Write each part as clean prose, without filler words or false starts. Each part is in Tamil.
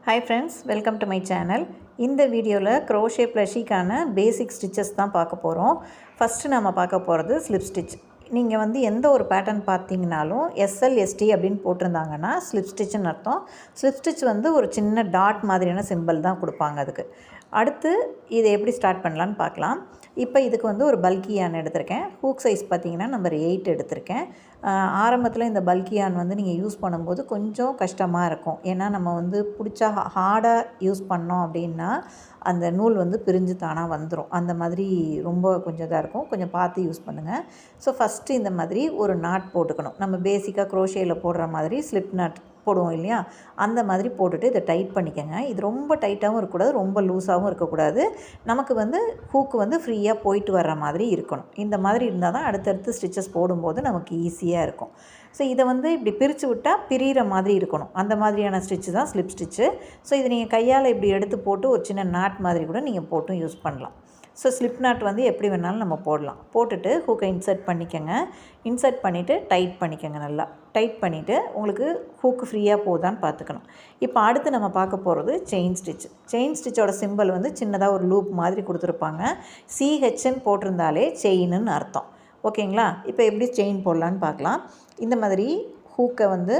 Hi friends, welcome to my channel. இந்த வீடியோவில் crochet plushieக்கான பேசிக் ஸ்டிச்சஸ் தான் பார்க்க போகிறோம். ஃபஸ்ட்டு நம்ம பார்க்க போகிறது ஸ்லிப் ஸ்டிச். நீங்கள் வந்து எந்த ஒரு பேட்டர்ன் பார்த்தீங்கனாலும் SLST அப்படின்னு போட்டிருந்தாங்கன்னா ஸ்லிப் ஸ்டிச்சுன்னு அர்த்தம். ஸ்லிப் ஸ்டிச் வந்து ஒரு சின்ன டாட் மாதிரியான சிம்பிள் தான் கொடுப்பாங்க அதுக்கு. அடுத்து இதை எப்படி ஸ்டார்ட் பண்ணலான்னு பார்க்கலாம். இப்போ இதுக்கு வந்து ஒரு பல்கி யான் எடுத்திருக்கேன். ஹூக் சைஸ் பார்த்திங்கன்னா நம்பர் 8 எடுத்திருக்கேன். ஆரம்பத்தில் இந்த பல்கி யான் வந்து நீங்கள் யூஸ் பண்ணும்போது கொஞ்சம் கஷ்டமாக இருக்கும். ஏன்னா நம்ம வந்து பிடிச்சா ஹார்டாக யூஸ் பண்ணோம் அப்படின்னா அந்த நூல் வந்து பிரிஞ்சு தானாக வந்துடும். அந்த மாதிரி ரொம்ப கொஞ்சம் இதாக இருக்கும். கொஞ்சம் பார்த்து யூஸ் பண்ணுங்கள். ஸோ ஃபஸ்ட்டு இந்த மாதிரி ஒரு நாட் போட்டுக்கணும். நம்ம பேசிக்காக க்ரோஷேயில் போடுற மாதிரி ஸ்லிப் நாட் போடுவோம் இல்லையா, அந்த மாதிரி போட்டுட்டு இதை டைட் பண்ணிக்கோங்க. இது ரொம்ப டைட்டாகவும் இருக்கக்கூடாது, ரொம்ப லூஸாகவும் இருக்கக்கூடாது. நமக்கு வந்து ஹூக்கு வந்து ஃப்ரீயாக போயிட்டு வர்ற மாதிரி இருக்கணும். இந்த மாதிரி இருந்தால் தான் அடுத்தடுத்து ஸ்டிச்சஸ் போடும்போது நமக்கு ஈஸியாக இருக்கும். ஸோ இதை வந்து இப்படி பிரித்து விட்டால் பிரிகிற மாதிரி இருக்கணும். அந்த மாதிரியான ஸ்டிச்சு தான் ஸ்லிப் ஸ்டிச்சு. ஸோ இதை நீங்கள் கையால் இப்படி எடுத்து போட்டு ஒரு சின்ன நாட் மாதிரி கூட நீங்கள் போட்டும் யூஸ் பண்ணலாம். ஸோ ஸ்லிப் நாட் வந்து எப்படி வேணாலும் நம்ம போடலாம். போட்டுட்டு ஹூக்கை இன்சர்ட் பண்ணிக்கோங்க. இன்சர்ட் பண்ணிவிட்டு டைட் பண்ணிக்கோங்க. நல்லா டைட் பண்ணிவிட்டு உங்களுக்கு ஹூக்கு ஃப்ரீயாக போகுதான்னு பார்த்துக்கணும். இப்போ அடுத்து நம்ம பார்க்க போகிறது செயின் ஸ்டிச். செயின் ஸ்டிச்சோட சிம்பிள் வந்து சின்னதாக ஒரு லூப் மாதிரி கொடுத்துருப்பாங்க. CHன்னு போட்டிருந்தாலே செயின்னு அர்த்தம். ஓகேங்களா? இப்போ எப்படி செயின் போடலான்னு பார்க்கலாம். இந்த மாதிரி ஹூக்கை வந்து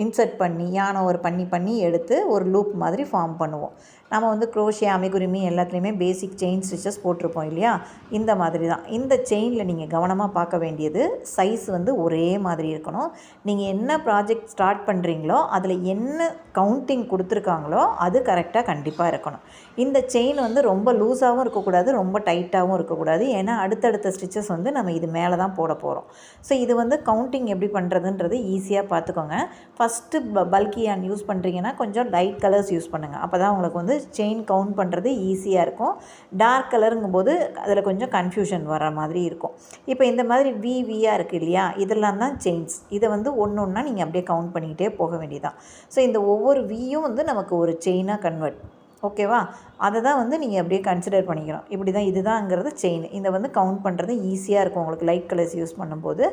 இன்சர்ட் பண்ணி யான் ஓவர் பண்ணி எடுத்து ஒரு லூப் மாதிரி ஃபார்ம் பண்ணுவோம். நம்ம வந்து க்ரோஷே, அமிகுருமி எல்லாத்துலேயுமே பேசிக் செயின் ஸ்டிச்சஸ் போட்டிருப்போம் இல்லையா, இந்த மாதிரி தான். இந்த செயினில் நீங்கள் கவனமாக பார்க்க வேண்டியது சைஸ் வந்து ஒரே மாதிரி இருக்கணும். நீங்கள் என்ன ப்ராஜெக்ட் ஸ்டார்ட் பண்ணுறீங்களோ அதில் என்ன கவுண்டிங் கொடுத்துருக்காங்களோ அது கரெக்டாக கண்டிப்பாக இருக்கணும். இந்த செயின் வந்து ரொம்ப லூஸாகவும் இருக்கக்கூடாது, ரொம்ப டைட்டாகவும் இருக்கக்கூடாது. ஏன்னா அடுத்தடுத்த ஸ்டிச்சஸ் வந்து நம்ம இது மேலே தான் போட போகிறோம். ஸோ இது வந்து கவுண்டிங் எப்படி பண்ணுறதுன்றது ஈஸியாக பார்த்துக்கோங்க. ஃபஸ்ட்டு பல்கி யான் யூஸ் பண்ணுறீங்கன்னா கொஞ்சம் லைட் கலர்ஸ் யூஸ் பண்ணுங்கள். அப்போ தான் உங்களுக்கு வந்து செயின் கவுண்ட் பண்ணுறது ஈஸியாக இருக்கும். டார்க் கலருங்கும்போது அதில் கொஞ்சம் கன்ஃபியூஷன் வர மாதிரி இருக்கும். இப்போ இந்த மாதிரி வியாக இருக்குது இல்லையா, இதெல்லாம் தான் செயின்ஸ். இதை வந்து ஒன்று ஒன்றா நீங்கள் அப்படியே கவுண்ட் பண்ணிக்கிட்டே போக வேண்டியதான். ஸோ இந்த ஒவ்வொரு வியும் வந்து நமக்கு ஒரு செயினாக கன்வெர்ட். ஓகேவா? அதை தான் வந்து நீங்கள் அப்படியே கன்சிடர் பண்ணிக்கணும். இப்படி தான் இதுதான்ங்கிறது செயின். இதை வந்து கவுண்ட் பண்ணுறது ஈஸியாக இருக்கும் உங்களுக்கு லைட் கலர்ஸ் யூஸ் பண்ணும்போது.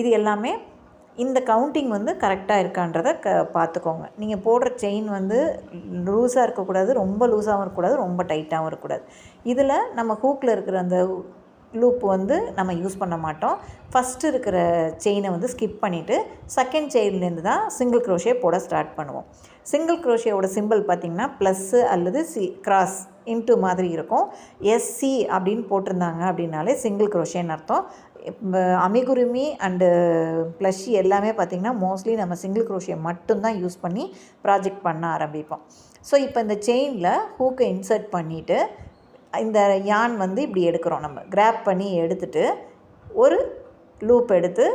இது எல்லாமே இந்த கவுண்டிங் வந்து கரெக்டாக இருக்கான்றதை பார்த்துக்கோங்க. நீங்கள் போடுற செயின் வந்து லூஸாக இருக்கக்கூடாது, ரொம்ப லூஸாகவும் இருக்கக்கூடாது, ரொம்ப டைட்டாகவும் இருக்கக்கூடாது. இதில் நம்ம ஹூக்கில் இருக்கிற அந்த லூப் வந்து நம்ம யூஸ் பண்ண மாட்டோம். ஃபஸ்ட்டு இருக்கிற செயினை வந்து ஸ்கிப் பண்ணிவிட்டு செகண்ட் செயின்லேருந்து தான் சிங்கிள் க்ரோஷே போட ஸ்டார்ட் பண்ணுவோம். சிங்கிள் க்ரோஷேவோட சிம்பிள் பார்த்திங்கன்னா ப்ளஸ்ஸு அல்லது கிராஸ் இன்ட்டு மாதிரி இருக்கும். SC அப்படின்னு போட்டிருந்தாங்க அப்படின்னாலே சிங்கிள் க்ரோஷேன்னு அர்த்தம். அமிகுருமி அண்டு ப்ளஷி எல்லாமே பார்த்திங்கன்னா மோஸ்ட்லி நம்ம சிங்கிள் க்ரோஷே மட்டும்தான் யூஸ் பண்ணி ப்ராஜெக்ட் பண்ண ஆரம்பிப்போம். ஸோ இப்போ இந்த செயினில் ஹூக்கை இன்சர்ட் பண்ணிவிட்டு இந்த யான் வந்து இப்படி எடுக்கிறோம். நம்ம கிராப் பண்ணி எடுத்துகிட்டு ஒரு லூப் எடுத்து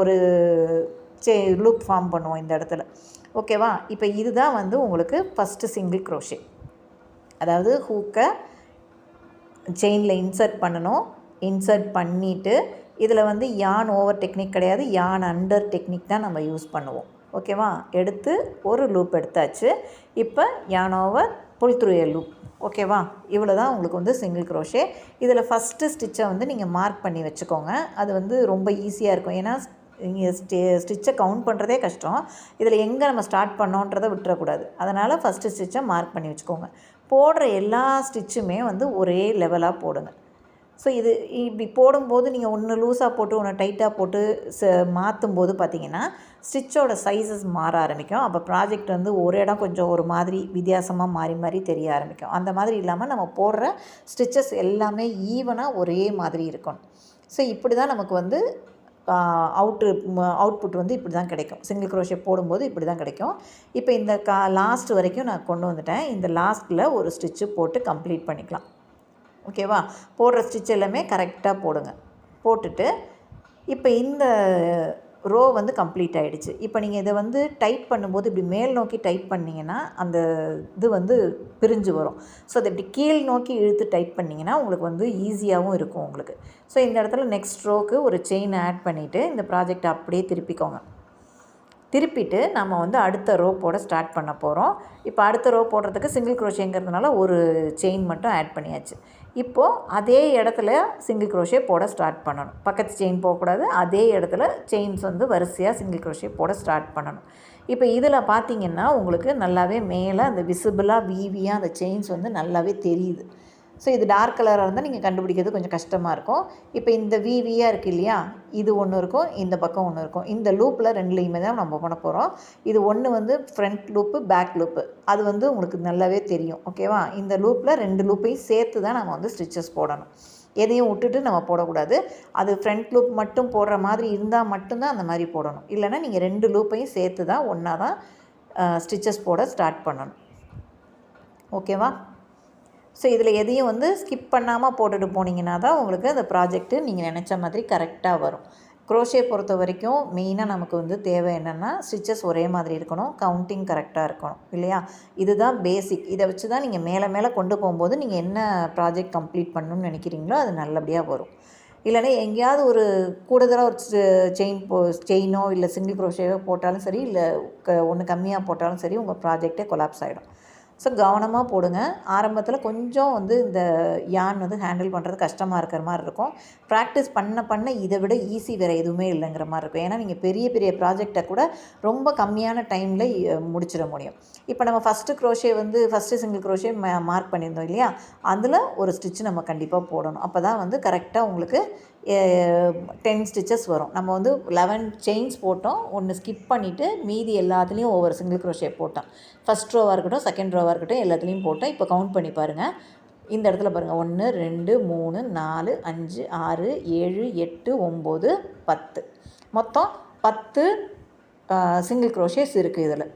ஒரு லூப் ஃபார்ம் பண்ணுவோம் இந்த இடத்துல. ஓகேவா? இப்போ இதுதான் வந்து உங்களுக்கு ஃபஸ்ட்டு சிங்கிள் க்ரோஷே. அதாவது ஹூக்கை செயினில் இன்சர்ட் பண்ணணும். இன்சர்ட் பண்ணிவிட்டு இதில் வந்து யான் ஓவர் டெக்னிக் கிடையாது, யான் அண்டர் டெக்னிக் தான் நம்ம யூஸ் பண்ணுவோம். ஓகேவா? எடுத்து ஒரு லூப் எடுத்தாச்சு. இப்போ yarn over pull through a loop. ஓகேவா? இவ்வளோ தான் உங்களுக்கு வந்து சிங்கிள் க்ரோஷே. இதில் ஃபஸ்ட்டு ஸ்டிச்சை வந்து நீங்கள் மார்க் பண்ணி வச்சுக்கோங்க. அது வந்து ரொம்ப ஈஸியாக இருக்கும். ஏன்னா நீங்கள் ஸ்டிச்சை கவுண்ட் பண்ணுறதே கஷ்டம். இதில் எங்கே நம்ம ஸ்டார்ட் பண்ணோன்றதை விட்டுறக்கூடாது. அதனால் ஃபஸ்ட்டு ஸ்டிச்சை மார்க் பண்ணி வச்சுக்கோங்க. போடுற எல்லா ஸ்டிச்சுமே வந்து ஒரே லெவலாக போடுங்க. ஸோ இது இப்படி போடும்போது நீங்கள் ஒன்று லூஸாக போட்டு ஒன்று டைட்டாக போட்டு மாற்றும்போது பார்த்திங்கன்னா ஸ்டிச்சோட சைஸஸ் மாற ஆரம்பிக்கும். அப்போ ப்ராஜெக்ட் வந்து ஒரு இடம் கொஞ்சம் ஒரு மாதிரி வித்தியாசமாக மாறி தெரிய ஆரம்பிக்கும். அந்த மாதிரி இல்லாமல் நம்ம போடுற ஸ்டிச்சஸ் எல்லாமே ஈவனாக ஒரே மாதிரி இருக்கணும். ஸோ இப்படி தான் நமக்கு வந்து அவுட்புட் வந்து இப்படி தான் கிடைக்கும். சிங்கிள் க்ரோஷே போடும்போது இப்படி தான் கிடைக்கும். இப்போ இந்த லாஸ்ட் வரைக்கும் நான் கொண்டு வந்துட்டேன். இந்த லாஸ்ட்டில் ஒரு ஸ்டிச்சு போட்டு கம்ப்ளீட் பண்ணிக்கலாம். ஓகேவா? போடுற ஸ்டிச் எல்லாமே கரெக்டாக போடுங்க. போட்டுட்டு இப்போ இந்த ரோ வந்து கம்ப்ளீட் ஆகிடுச்சு. இப்போ நீங்கள் இதை வந்து டைட் பண்ணும்போது இப்படி மேல் நோக்கி டைட் பண்ணிங்கன்னா அந்த இது வந்து பிரிஞ்சு வரும். ஸோ அதை இப்படி கீழ் நோக்கி இழுத்து டைட் பண்ணிங்கன்னா உங்களுக்கு வந்து ஈஸியாகவும் இருக்கும் உங்களுக்கு. ஸோ இந்த இடத்துல நெக்ஸ்ட் ரோக்கு ஒரு செயின் ஆட் பண்ணிவிட்டு இந்த ப்ராஜெக்டை அப்படியே திருப்பிக்கோங்க. திருப்பிட்டு நம்ம வந்து அடுத்த ரோ போட ஸ்டார்ட் பண்ண போகிறோம். இப்போ அடுத்த ரோ போடுறதுக்கு சிங்கிள் க்ரோஷேங்கிறதுனால ஒரு செயின் மட்டும் ஆட் பண்ணியாச்சு. இப்போது அதே இடத்துல சிங்கிள் க்ரோஷே போட ஸ்டார்ட் பண்ணணும். பக்கத்து செயின் போகக்கூடாது. அதே இடத்துல செயின்ஸ் வந்து வரிசையாக சிங்கிள் க்ரோஷே போட ஸ்டார்ட் பண்ணணும். இப்போ இதில் பார்த்தீங்கன்னா உங்களுக்கு நல்லாவே மேலே அந்த விசிபிளாக வீவியாக அந்த செயின்ஸ் வந்து நல்லாவே தெரியுது. ஸோ இது டார்க் கலராக இருந்தால் நீங்கள் கண்டுபிடிக்கிறது கொஞ்சம் கஷ்டமாக இருக்கும். இப்போ இந்த வீவியாக இருக்குது இல்லையா, இது ஒன்று இருக்கும், இந்த பக்கம் ஒன்று இருக்கும். இந்த லூப்பில் ரெண்டுலேயுமே தான் நம்ம பண்ண போகிறோம். இது ஒன்று வந்து ஃப்ரண்ட் லூப்பு, பேக் லூப்பு, அது வந்து உங்களுக்கு நல்லாவே தெரியும். ஓகேவா? இந்த லூப்பில் 2 லூப்பையும் சேர்த்து தான் நம்ம வந்து ஸ்டிச்சஸ் போடணும். எதையும் விட்டுட்டு நம்ம போடக்கூடாது. அது ஃப்ரண்ட் லூப் மட்டும் போடுற மாதிரி இருந்தால் மட்டும்தான் அந்த மாதிரி போடணும். இல்லைனா நீங்கள் 2 லூப்பையும் சேர்த்து தான் ஒன்றா தான் ஸ்டிச்சஸ் போட ஸ்டார்ட் பண்ணணும். ஓகேவா? ஸோ இதில் எதையும் வந்து ஸ்கிப் பண்ணாமல் போட்டுட்டு போனீங்கன்னா தான் உங்களுக்கு அந்த ப்ராஜெக்ட்டு நீங்கள் நினச்ச மாதிரி கரெக்டாக வரும். க்ரோஷே பொறுத்த வரைக்கும் மெயினாக நமக்கு வந்து தேவை என்னென்னா ஸ்டிச்சஸ் ஒரே மாதிரி இருக்கணும், கவுண்டிங் கரெக்டாக இருக்கணும் இல்லையா? இதுதான் பேசிக். இதை வச்சு தான் நீங்கள் மேலே மேலே கொண்டு போகும்போது நீங்கள் என்ன ப்ராஜெக்ட் கம்ப்ளீட் பண்ணணும்னு நினைக்கிறீங்களோ அது நல்லபடியாக வரும். இல்லைனா எங்கேயாவது ஒரு கூடுதலாக ஒரு செயினோ இல்லை சிங்கிள் க்ரோஷேவோ போட்டாலும் சரி, இல்லை ஒன்று கம்மியாக போட்டாலும் சரி, உங்கள் ப்ராஜெக்டே கொலாப்ஸ் ஆகிடும். ஸோ கவனமாக போடுங்க. ஆரம்பத்தில் கொஞ்சம் வந்து இந்த யான் வந்து ஹேண்டில் பண்ணுறது கஷ்டமாக இருக்கிற மாதிரி இருக்கும். ப்ராக்டிஸ் பண்ண இதை விட ஈஸி வேறு எதுவுமே இல்லைங்கிற மாதிரி இருக்கும். ஏன்னா நீங்கள் பெரிய பெரிய ப்ராஜெக்டை கூட ரொம்ப கம்மியான டைமில் முடிச்சிட முடியும். இப்போ நம்ம ஃபஸ்ட்டு சிங்கிள் க்ரோஷே மார்க் பண்ணியிருந்தோம் இல்லையா, அதில் ஒரு ஸ்டிச் நம்ம கண்டிப்பாக போடணும். அப்போ தான் வந்து கரெக்டாக உங்களுக்கு 10 ஸ்டிச்சஸ் வரும். நம்ம வந்து 11 செயின்ஸ் போட்டோம், ஒன்று ஸ்கிப் பண்ணிவிட்டு மீதி எல்லாத்துலேயும் ஒவ்வொரு சிங்கிள் க்ரோஷே போட்டோம். ஃபஸ்ட் ரோவாக இருக்கட்டும், செகண்ட் ரோவாக இருக்கட்டும், எல்லாத்துலேயும் போட்டோம். இப்போ கவுண்ட் பண்ணி பாருங்கள். இந்த இடத்துல பாருங்கள், 1 2 3 4 5 6 7 8 9 10, மொத்தம் 10 சிங்கிள் க்ரோஷேஸ் இருக்குது இதில்.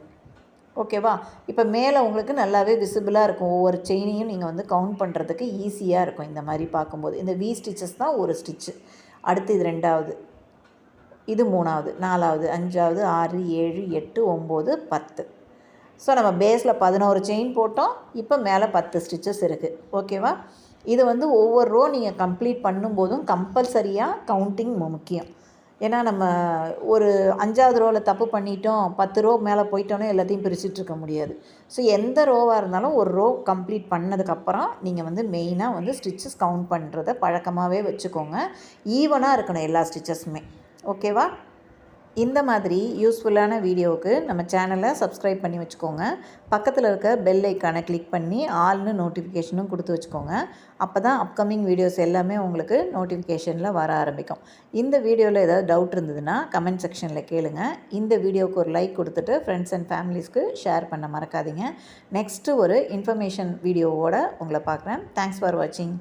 ஓகேவா? இப்போ மேலே உங்களுக்கு நல்லாவே விசிபிளாக இருக்கும். ஒவ்வொரு செயினையும் நீங்கள் வந்து கவுண்ட் பண்ணுறதுக்கு ஈஸியாக இருக்கும். இந்த மாதிரி பார்க்கும்போது இந்த வி ஸ்டிச்சஸ் தான் ஒரு ஸ்டிச்சு. அடுத்து இது 2வது, இது 3வது, 4வது, 5வது, 6 7 8 9 10. ஸோ நம்ம பேஸில் 11 செயின் போட்டோம். இப்போ மேலே 10 ஸ்டிச்சஸ் இருக்குது. ஓகேவா? இது வந்து ஒவ்வொரு ரோ நீங்கள் கம்ப்ளீட் பண்ணும்போதும் கம்பல்சரியாக கவுண்டிங் முக்கியம். ஏன்னா நம்ம ஒரு 5வது ரோவில் தப்பு பண்ணிட்டோம், 10 ரோ மேலே போயிட்டோன்னே எல்லாத்தையும் பிரிச்சுட்ருக்க முடியாது. ஸோ எந்த ரோவாக இருந்தாலும் ஒரு ரோ கம்ப்ளீட் பண்ணதுக்கப்புறம் நீங்கள் வந்து மெயினாக வந்து ஸ்டிச்சஸ் கவுண்ட் பண்ணுறத பழக்கமாகவே வச்சுக்கோங்க. ஈவனாக இருக்கணும் எல்லா ஸ்டிச்சஸுமே. ஓகேவா? இந்த மாதிரி யூஸ்ஃபுல்லான வீடியோவுக்கு நம்ம சேனலை சப்ஸ்கிரைப் பண்ணி வச்சுக்கோங்க. பக்கத்தில் இருக்க பெல் ஐக்கானை கிளிக் பண்ணி ஆல்னு நோட்டிஃபிகேஷனும் கொடுத்து வச்சுக்கோங்க. அப்போ தான் அப்கமிங் வீடியோஸ் எல்லாமே உங்களுக்கு நோட்டிஃபிகேஷனில் வர ஆரம்பிக்கும். இந்த வீடியோவில் ஏதாவது டவுட் இருந்ததுன்னா கமெண்ட் செக்ஷனில் கேளுங்க. இந்த வீடியோவுக்கு ஒரு லைக் கொடுத்துட்டு ஃப்ரெண்ட்ஸ் அண்ட் ஃபேமிலிஸ்க்கு ஷேர் பண்ண மறக்காதீங்க. நெக்ஸ்ட்டு ஒரு இன்ஃபர்மேஷன் வீடியோவோடு உங்களை பார்க்குறேன். தேங்க்ஸ் ஃபார் வாட்சிங்.